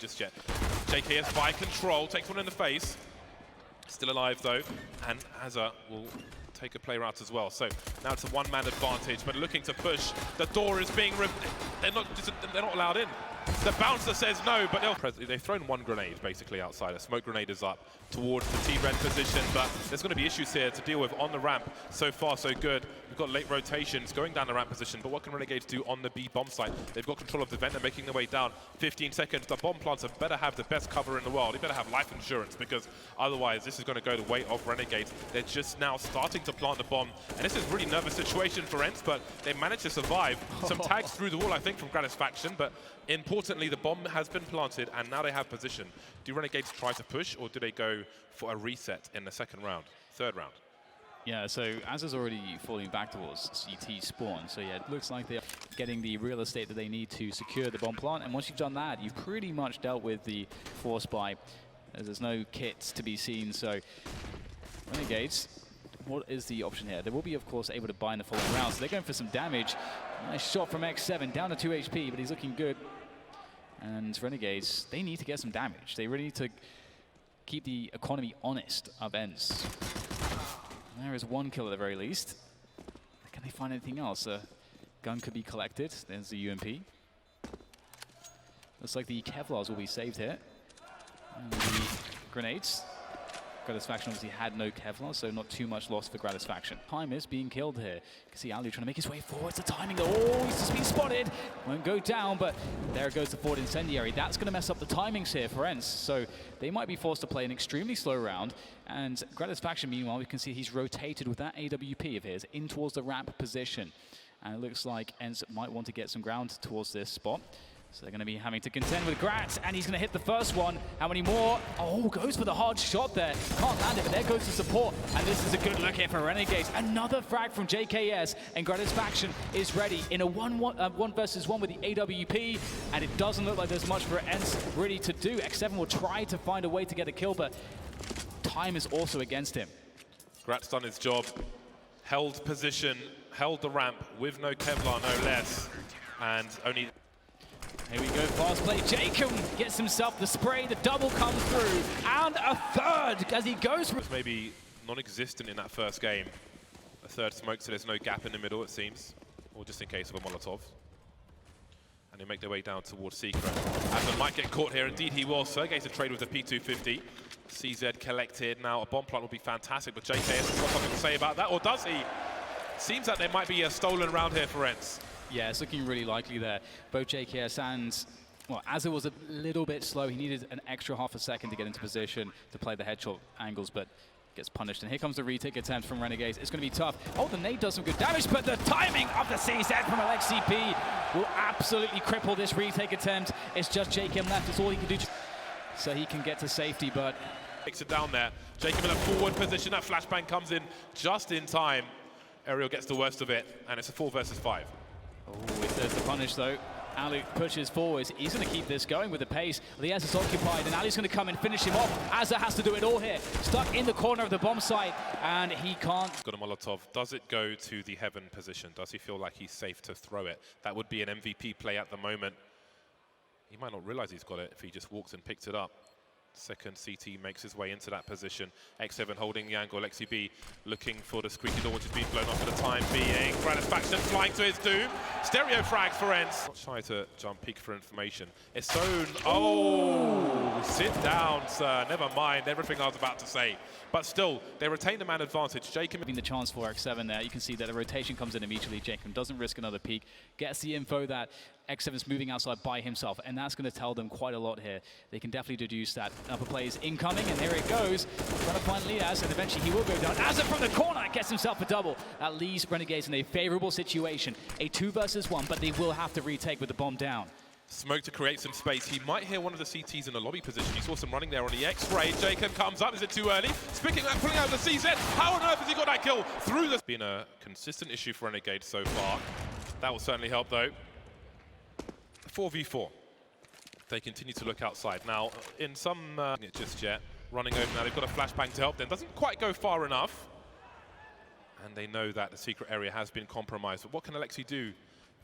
just yet. JKS by control, takes one in the face. Still alive though, and Azza will take a player out as well. So now it's a one-man advantage, but looking to push. The door is being they're not allowed in. The bouncer says no, but they've thrown one grenade basically outside. A smoke grenade is up towards the T-Red position, but there's going to be issues here to deal with on the ramp. So far, so good. We've got late rotations going down the ramp position, but what can Renegades do on the B bomb site? They've got control of the vent, they're making their way down. 15 seconds, the bomb planter better have the best cover in the world. They better have life insurance, because otherwise this is going to go the way of Renegades. They're just now starting to plant the bomb, and this is a really nervous situation for ENCE, but they managed to survive. Some tags through the wall, I think, from Gratisfaction, but importantly, the bomb has been planted, and now they have position. Do Renegades try to push, or do they go for a reset in the third round? Yeah, so Azza's already falling back towards CT spawn. So yeah, it looks like they're getting the real estate that they need to secure the bomb plant. And once you've done that, you've pretty much dealt with the force buy, as there's no kits to be seen. So Renegades, what is the option here? They will be, of course, able to buy in the following round. So they're going for some damage. Nice shot from X7, down to 2 HP, but he's looking good. And Renegades, they need to get some damage. They really need to keep the economy honest of ENCE. There is one kill at the very least. Can they find anything else? A gun could be collected. There's the UMP. Looks like the Kevlars will be saved here. And the grenades. Gratisfaction obviously had no Kevlar, so not too much loss for Gratisfaction. Time is being killed here. You can see Ali trying to make his way forward. It's the timing. Oh, he's just been spotted. Won't go down, but there goes the forward incendiary. That's going to mess up the timings here for ENCE. So they might be forced to play an extremely slow round. And Gratisfaction, meanwhile, we can see he's rotated with that AWP of his in towards the ramp position. And it looks like ENCE might want to get some ground towards this spot. So they're going to be having to contend with Grat, and he's going to hit the first one. How many more? Oh, goes for the hard shot there. Can't land it, but there goes the support. And this is a good look here for Renegades. Another frag from JKS, and Gratisfaction is ready in a 1 versus 1 with the AWP. And it doesn't look like there's much for ENCE really to do. X7 will try to find a way to get a kill, but time is also against him. Grat's done his job. Held position, held the ramp with no Kevlar, no less. And only... Here we go, fast play. Jacob gets himself the spray, the double comes through, and a third as he goes through. Maybe non-existent in that first game. A third smoke, so there's no gap in the middle, it seems. Or just in case of a Molotov. And they make their way down towards Secret. Azza might get caught here, indeed he will. Sergey's a trade with the P250. CZ collected. Now a bomb plant would be fantastic, but JKS has got something to say about that, or does he? Seems like there might be a stolen round here for ENCE. Yeah, it's looking really likely there. Both JKS and, well, Azza was a little bit slow. He needed an extra half a second to get into position to play the headshot angles, but gets punished. And here comes the retake attempt from Renegades. It's going to be tough. Oh, the nade does some good damage, but the timing of the CZ from Aleksib will absolutely cripple this retake attempt. It's just Jacob left. It's all he can do so he can get to safety, but... Takes it down there. Jacob in a forward position. That flashbang comes in just in time. Ariel gets the worst of it, and it's a 4 versus 5. Oh, there's the punish though. Ali pushes forwards. He's going to keep this going with the pace. Liaz is occupied, and Ali's going to come and finish him off. Azza has to do it all here. Stuck in the corner of the bomb site, and he can't. Got a Molotov. Does it go to the heaven position? Does he feel like he's safe to throw it? That would be an MVP play at the moment. He might not realize he's got it if he just walks and picks it up. Second CT makes his way into that position. X7 holding the angle. Aleksib looking for the squeaky door, which is being blown off for the time being. Gratisfaction flying to his doom. Stereo frags for ENCE. Not shy to jump peek for information. It's zone. Oh, sit down, sir. Never mind everything I was about to say. But still, they retain the man advantage. Jacob having the chance for X7 there. You can see that the rotation comes in immediately. Jacob doesn't risk another peek. Gets the info that X7 is moving outside by himself, and that's going to tell them quite a lot here. They can definitely deduce that upper play is incoming, and here it goes. Trying to find Liaz, and eventually he will go down. Azza from the corner gets himself a double. That leaves Renegades in a favorable situation. A 2 versus 1, but they will have to retake with the bomb down. Smoke to create some space. He might hear one of the CTs in the lobby position. You saw some running there on the X-ray. Jacob comes up. Is it too early? Pulling out the CZ. How on earth has he got that kill through the... It's been a consistent issue for Renegades so far. That will certainly help, though. 4v4. They continue to look outside. Now, in some... just yet. Running over now. They've got a flashbang to help them. Doesn't quite go far enough. And they know that the secret area has been compromised. But what can Aleksib do?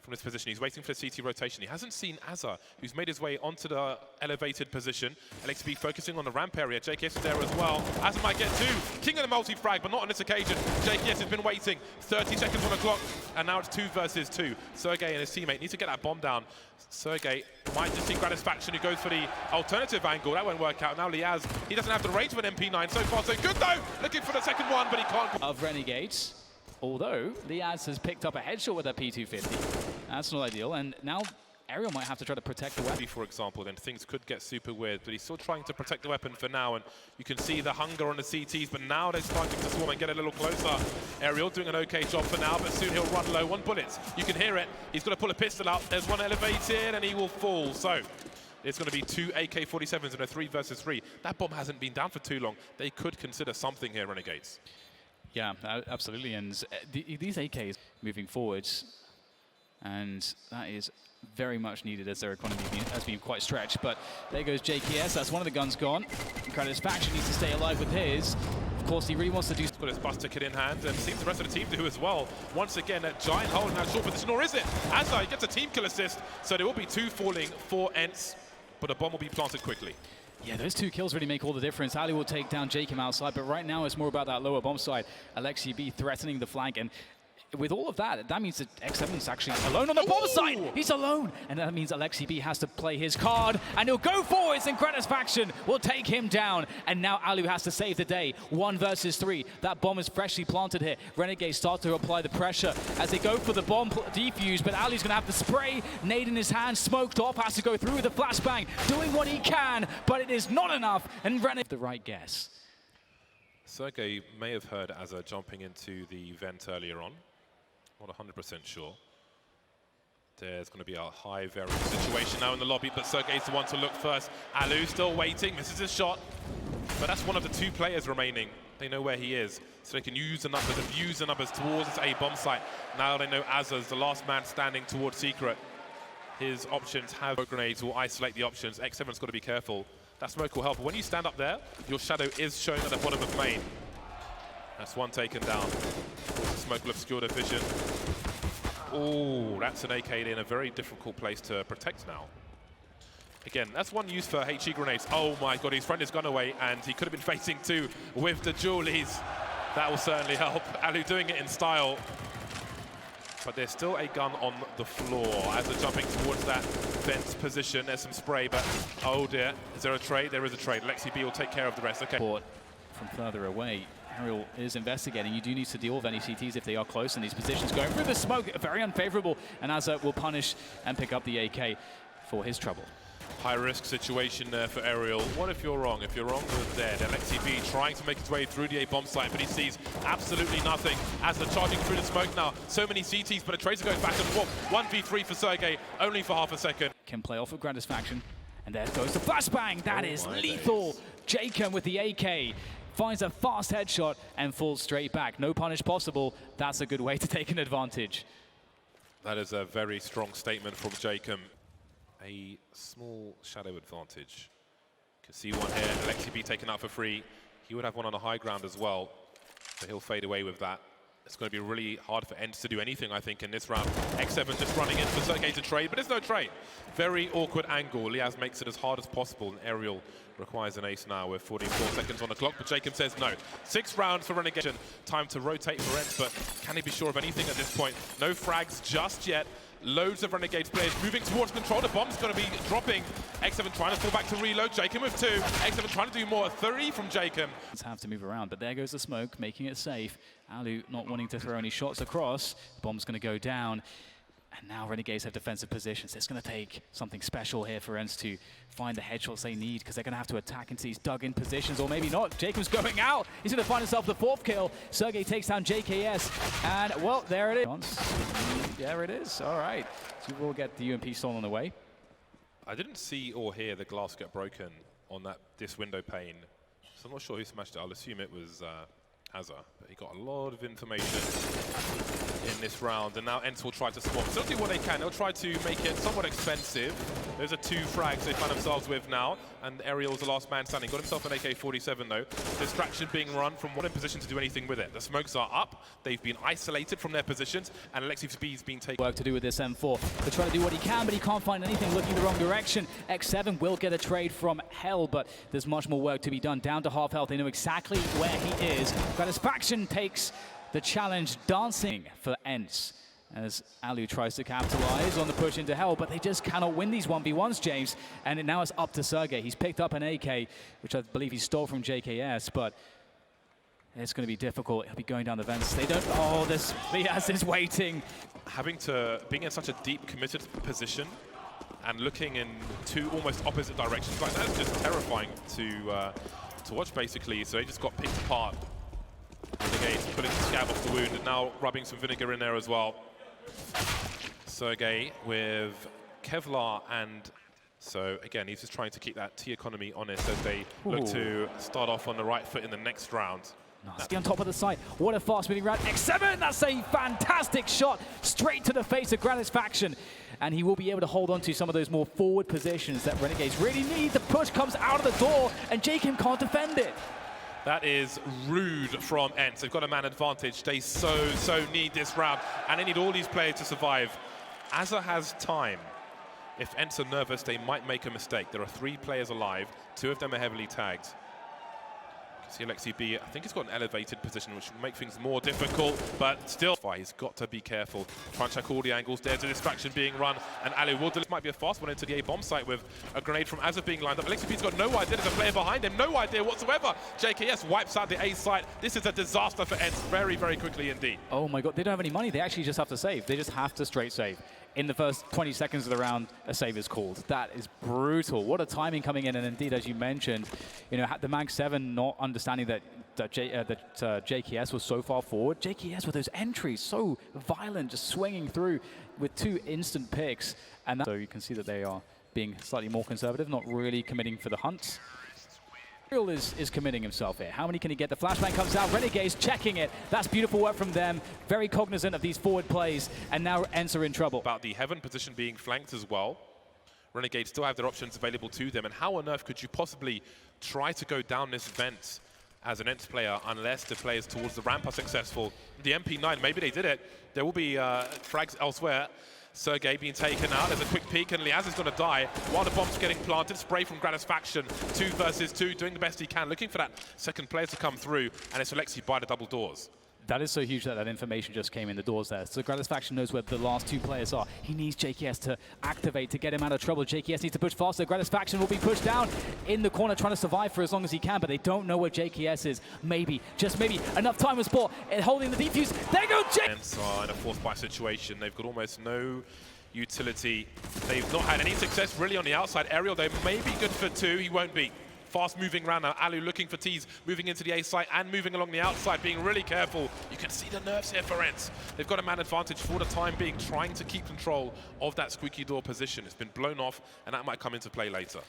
from this position. He's waiting for the CT rotation. He hasn't seen Azza, who's made his way onto the elevated position. Aleksib focusing on the ramp area. JKS is there as well. Azza might get two. King of the multi-frag, but not on this occasion. JKS has been waiting. 30 seconds on the clock, and now it's 2 versus 2. Sergey and his teammate need to get that bomb down. Sergey might just see Gratisfaction, who goes for the alternative angle. That won't work out. Now Liaz, he doesn't have the range of an MP9. So far, so good though. Looking for the second one, but he can't. Of Renegades. Although Liaz has picked up a headshot with a P250. That's not ideal, and now Ariel might have to try to protect the weapon. For example, then things could get super weird, but he's still trying to protect the weapon for now, and you can see the hunger on the CTs, but now they're starting to swarm and get a little closer. Ariel doing an okay job for now, but soon he'll run low on bullets. You can hear it. He's got to pull a pistol out. There's one elevated, and he will fall. So it's going to be 2 AK-47s in a 3 versus 3. That bomb hasn't been down for too long. They could consider something here, Renegades. Yeah, absolutely, and these AKs moving forwards, and that is very much needed as their economy has been quite stretched. But there goes JKS, that's one of the guns gone. Gratisfaction needs to stay alive with his. Of course, he really wants to do... He's got his bus ticket in hand, and seems the rest of the team do as well. Once again, a giant hole in that short position, or is it? Azza, he gets a team kill assist, so there will be 2 falling for ENCE, but a bomb will be planted quickly. Yeah, those 2 kills really make all the difference. Ali will take down Jacob outside, but right now it's more about that lower bomb side. Aleksib threatening the flank, and with all of that, that means that X7 is actually alone on the bomb side. He's alone, and that means Aleksib has to play his card, and he'll go forwards, and Gratisfaction will take him down. And now Alu has to save the day. 1 versus 3. That bomb is freshly planted here. Renegades start to apply the pressure as they go for the bomb defuse, but Alu's going to have to spray. Nade in his hand, smoked off, has to go through with the flashbang, doing what he can, but it is not enough, and Renegades the right guess. Sergey may have heard Azza jumping into the vent earlier on. Not 100% sure. There's going to be a high variance situation now in the lobby, but Sergey's the one to look first. Alu still waiting, misses his shot. But that's one of the 2 players remaining. They know where he is, so they can use the numbers, abuse the numbers towards this A bomb site. Now they know Azza's the last man standing towards Secret. His options have grenades, will isolate the options. X7's got to be careful. That smoke will help, but when you stand up there, your shadow is shown at the bottom of main. That's one taken down. Smoke will obscure the vision. Oh, that's an AK in a very difficult place to protect now. Again, that's one used for HE grenades. Oh my god, his friend has gone away, and he could have been facing 2 with the Julies. That will certainly help. Alu doing it in style. But there's still a gun on the floor as they're jumping towards that vent position. There's some spray, but oh dear. Is there a trade? There is a trade. Aleksib will take care of the rest. Okay. From further away. Ariel is investigating. You do need to deal with any CTs if they are close in these positions. Going through the smoke, very unfavorable, and Azza will punish and pick up the AK for his trouble. High-risk situation there for Ariel. What if you're wrong? If you're wrong, you're dead. Aleksib trying to make his way through the A-bomb site, but he sees absolutely nothing. Azza charging through the smoke now. So many CTs, but a tracer goes back and forth. 1v3 for Sergey, only for half a second. Can play off with Gratisfaction, and there goes the flashbang. That is lethal. Jacob with the AK. Finds a fast headshot and falls straight back. No punish possible. That's a good way to take an advantage. That is a very strong statement from Jacob. A small shadow advantage. You can see one here. Aleksib taken out for free. He would have one on the high ground as well, so he'll fade away with that. It's going to be really hard for ENCE to do anything, I think, in this round. X7 just running in for Sergey to trade, but there's no trade. Very awkward angle. Liaz makes it as hard as possible, and Ariel requires an ace now with 44 seconds on the clock, but Jacob says no. 6 rounds for Renegades. Time to rotate for ENCE, but can he be sure of anything at this point? No frags just yet. Loads of Renegades players moving towards control. The bomb's going to be dropping. X7 trying to fall back to reload. Jacob with 2. X7 trying to do more. 3 from Jacob. Have to move around, but there goes the smoke, making it safe. Alu not wanting to throw any shots across. The bomb's going to go down. And now Renegades have defensive positions. It's going to take something special here for ENCE to find the headshots they need, because they're going to have to attack into these dug-in positions, or maybe not. Jacob's going out. He's going to find himself the 4th kill. Sergey takes down JKS, and, well, there it is. There it is. All right. So we'll get the UMP stolen away. I didn't see or hear the glass get broken on this window pane, so I'm not sure who smashed it. I'll assume it was Azza, but he got a lot of information in this round, and now ENCE will try to swap. So they'll do what they can. They'll try to make it somewhat expensive. Those are 2 frags they find themselves with now, and Aerial's the last man standing. Got himself an AK-47 though. Distraction being run from one in position to do anything with it. The smokes are up. They've been isolated from their positions, and Aleksib's been taken. Work to do with this M4. They're trying to do what he can, but he can't find anything, looking the wrong direction. X7 will get a trade from Hell, but there's much more work to be done. Down to half health. They know exactly where he is. Gratisfaction takes the challenge, dancing for ENCE as Alu tries to capitalize on the push into Hell, but they just cannot win these 1v1s, James. And now it's up to Sergey. He's picked up an AK, which I believe he stole from JKS, but it's going to be difficult. He'll be going down the vents. They don't. Oh, this Liaz is waiting. Being in such a deep, committed position and looking in 2 almost opposite directions like that is just terrifying to watch, basically. So he just got picked apart. Renegades pulling the scab off the wound and now rubbing some vinegar in there as well. Sergey with Kevlar, and so again he's just trying to keep that T economy honest as they look to start off on the right foot in the next round. Nasty on top of the site. What a fast moving round. X7, that's a fantastic shot straight to the face of Gratisfaction. And he will be able to hold on to some of those more forward positions that Renegades really need. The push comes out of the door and Jacob can't defend it. That is rude from ENCE. They've got a man advantage. They so need this round, and they need all these players to survive. Azza has time. If ENCE are nervous, they might make a mistake. There are 3 players alive. 2 of them are heavily tagged. You can see Aleksib, I think he's got an elevated position, which will make things more difficult, but still, he's got to be careful. Try and check all the angles. There's a distraction being run, and Alu will do. This might be a fast one into the A-bomb site with a grenade from Azza being lined up. Aleksib's got no idea. There's a player behind him, no idea whatsoever. JKS wipes out the A site. This is a disaster for ENCE very, very quickly indeed. Oh my God, they don't have any money. They actually just have to save. They just have to straight save. In the first 20 seconds of the round, a save is called. That is brutal. What a timing coming in, and indeed, as you mentioned, you know, the Mag 7 not understanding that JKS was so far forward. JKS with those entries, so violent, just swinging through with 2 instant picks. And so you can see that they are being slightly more conservative, not really committing for the hunt. Real is committing himself here. How many can he get? The flashbang comes out. Renegades checking it. That's beautiful work from them. Very cognizant of these forward plays. And now ENCE are in trouble. About the Heaven position being flanked as well. Renegades still have their options available to them. And how on earth could you possibly try to go down this vent as an ENCE player unless the players towards the ramp are successful? The MP9, maybe they did it. There will be frags elsewhere. Sergey being taken out. There's a quick peek, and Liaz is going to die while the bomb's getting planted. Spray from Gratisfaction. 2 versus 2, doing the best he can, looking for that second player to come through, and it's Aleksib by the double doors. That is so huge that that information just came in the doors there. So Gratisfaction knows where the last 2 players are. He needs JKS to activate to get him out of trouble. JKS needs to push faster. Gratisfaction will be pushed down in the corner, trying to survive for as long as he can, but they don't know where JKS is. Maybe, just maybe, enough time was bought. Holding the defuse. There go ENCE are in a forced buy situation. They've got almost no utility. They've not had any success really on the outside. Aerial, they may be good for 2. He won't be. Fast-moving round now. Alu looking for T's, moving into the A site and moving along the outside, being really careful. You can see the nerves here for ENCE. They've got a man advantage for the time being, trying to keep control of that squeaky door position. It's been blown off, and that might come into play later.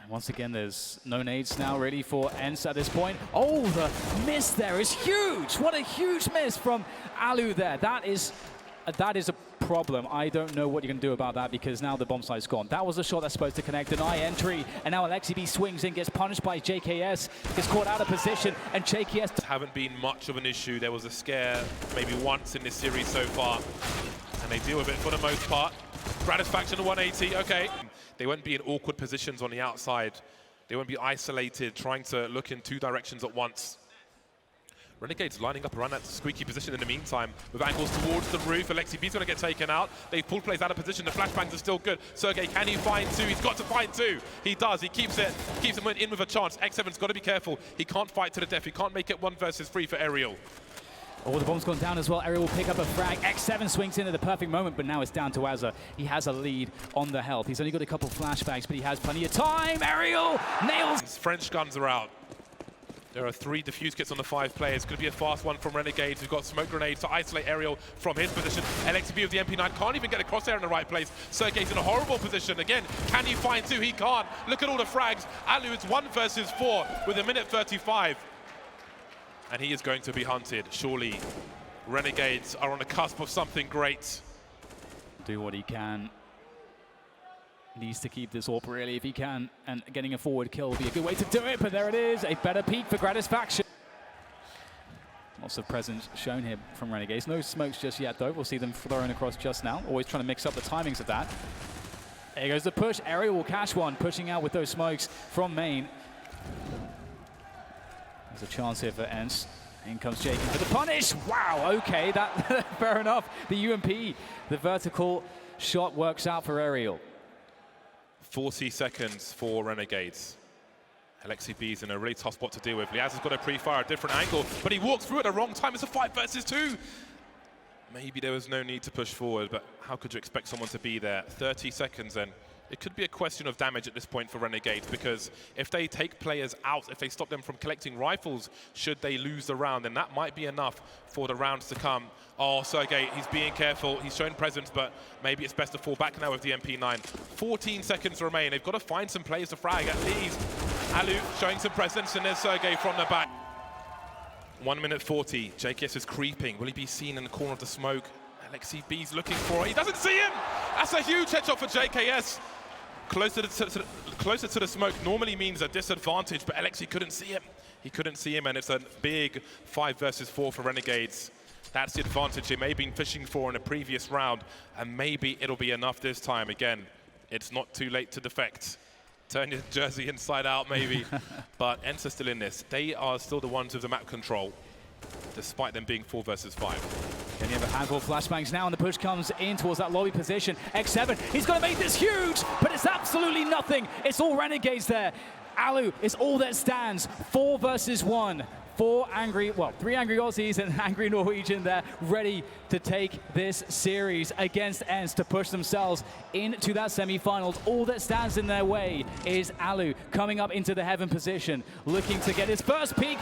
And once again, there's no nades now ready for ENCE at this point. Oh, the miss there is huge. What a huge miss from Alu there. That is a problem. I don't know what you can do about that because now the bomb site's gone. That was a shot that's supposed to connect, an eye entry, and now Aleksib swings in, gets punished by JKS, gets caught out of position, and JKS haven't been much of an issue. There was a scare maybe once in this series so far, and they deal with it for the most part. Gratisfaction 180, okay. They won't be in awkward positions on the outside. They won't be isolated, trying to look in 2 directions at once. Renegades lining up around that squeaky position in the meantime with angles towards the roof. Aleksib's going to get taken out. They've pulled plays out of position. The flashbangs are still good. Sergey, can he find 2? He's got to find 2. He does. He keeps him in with a chance. X7's got to be careful. He can't fight to the death. He can't make it 1 versus 3 for Aerial. Oh, the bomb's gone down as well. Aerial will pick up a frag. X7 swings in at the perfect moment, but now it's down to Azza. He has a lead on the health. He's only got a couple flashbacks, but he has plenty of time. Aerial nails. French guns are out. There are 3 defuse kits on the 5 players. Could be a fast one from Renegades. We've got smoke grenades to isolate Aerial from his position. Aleksib with the MP9 can't even get a crosshair in the right place. Sergey's in a horrible position. Again, can he find 2? He can't. Look at all the frags. Alu, it's 1 versus 4 with 1:35. and he is going to be hunted. Surely, Renegades are on the cusp of something great. Do what he can. Needs to keep this up really if he can, and getting a forward kill will be a good way to do it, but there it is, a better peak for Gratisfaction. Lots of presence shown here from Renegades. No smokes just yet though, we'll see them thrown across just now. Always trying to mix up the timings of that. There goes the push, Aerial will catch one, pushing out with those smokes from main. There's a chance here for ENCE. In comes Jake for the punish. Wow, okay, that fair enough. The UMP, the vertical shot works out for Aerial. 40 seconds for Renegades. Aleksib is in a really tough spot to deal with. Liaz has got a pre-fire, a different angle, but he walks through at the wrong time. It's a 5 versus 2. Maybe there was no need to push forward, but how could you expect someone to be there? 30 seconds, and it could be a question of damage at this point for Renegades, because if they take players out, if they stop them from collecting rifles, should they lose the round, then that might be enough for the rounds to come. Oh, Sergey, he's being careful. He's shown presence, but maybe it's best to fall back now with the MP9. 14 seconds remain. They've got to find some players to frag at least. Alu showing some presence, and there's Sergey from the back. 1 minute 40. JKS is creeping. Will he be seen in the corner of the smoke? Aleksib's looking for it. He doesn't see him! That's a huge headshot for JKS. Closer to the smoke normally means a disadvantage, but Aleksib couldn't see him. He couldn't see him, and it's a big 5 versus 4 for Renegades. That's the advantage they may have been fishing for in a previous round, and maybe it'll be enough this time. Again, it's not too late to defect. Turn your jersey inside out, maybe. But ENCE are still in this. They are still the ones with the map control, despite them being 4 versus 5. Then you have a handful of flashbangs now, and the push comes in towards that lobby position. X7, he's going to make this huge, but it's absolutely nothing. It's all Renegades there. Alu is all that stands. 4 versus 1. 3 angry Aussies and an angry Norwegian there, ready to take this series against ENCE to push themselves into that semi-finals. All that stands in their way is Alu coming up into the heaven position, looking to get his first peak.